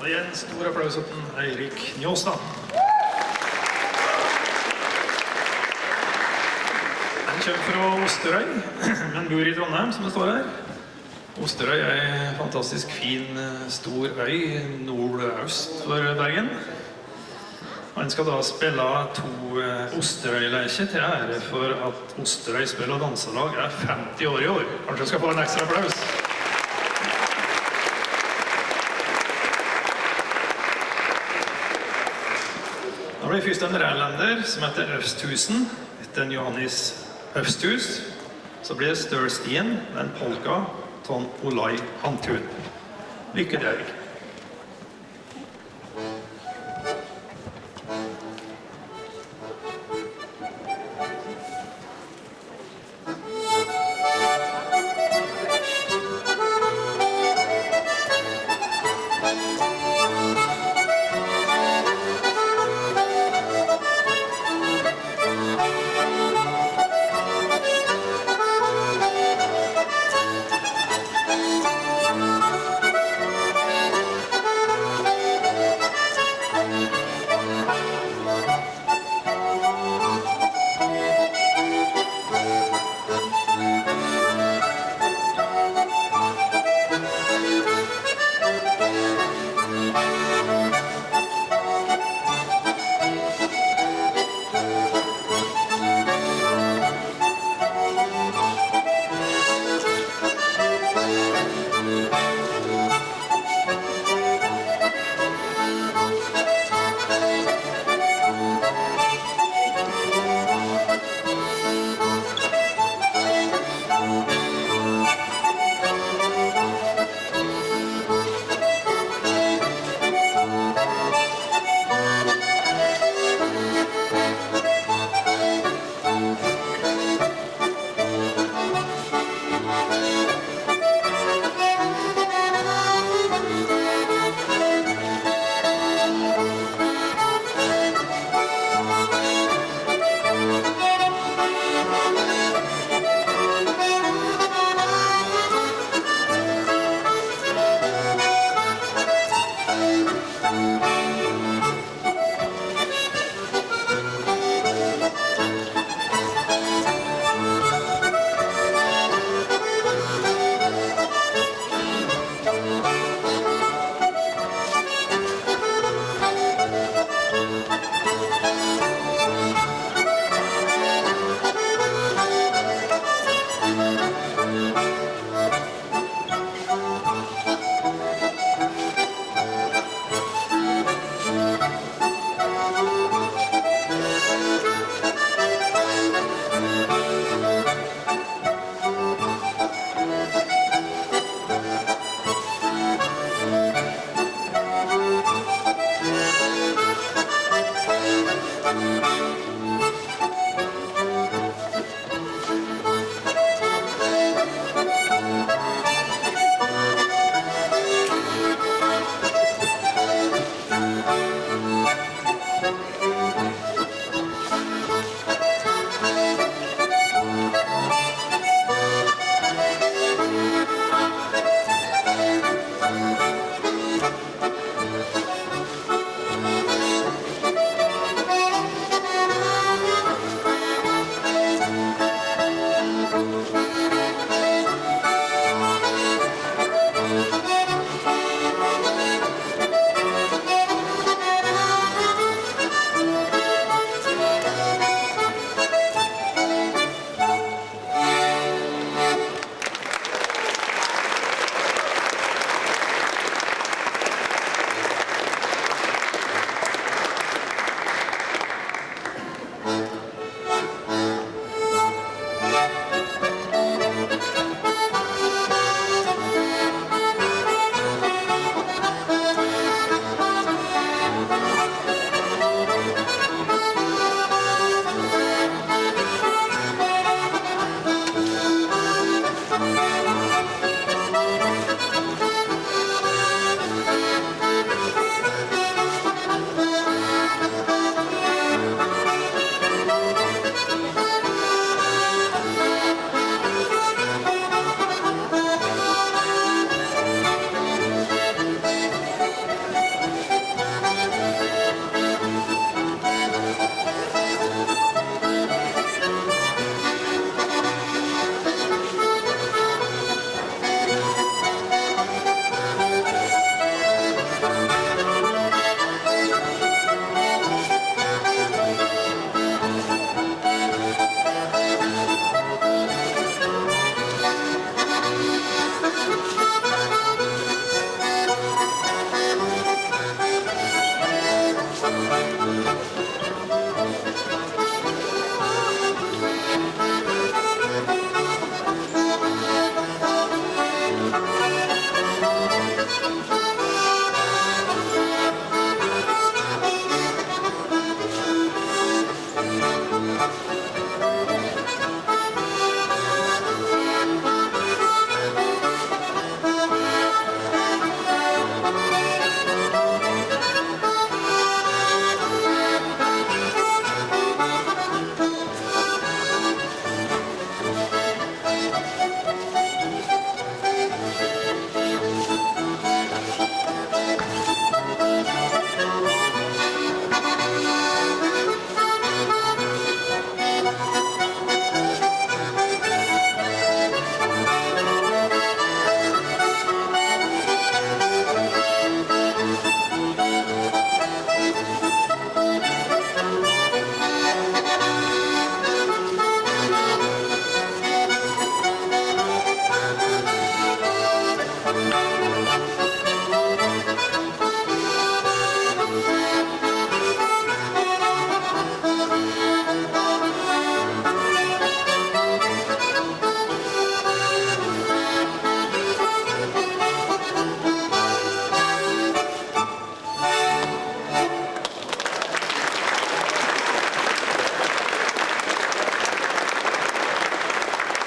Og igjen stor applaus til Eirik Njåstad. Han kommer fra Osterøy, men bor i Trondheim, som det står her. Osterøy en fantastisk fin, stor øy nordøst for Bergen. Han skal da spille 2 Osterøy-leker til ære for at Osterøy spill- og danselag 50 år i år. Kanskje jeg skal få en ekstra applaus. Da blir først en rærlender som heter Østhusen, etter Johannes Østhus. Så blir det Størstien, en polka, Ton Olai Hantun. Lykke til, Erik.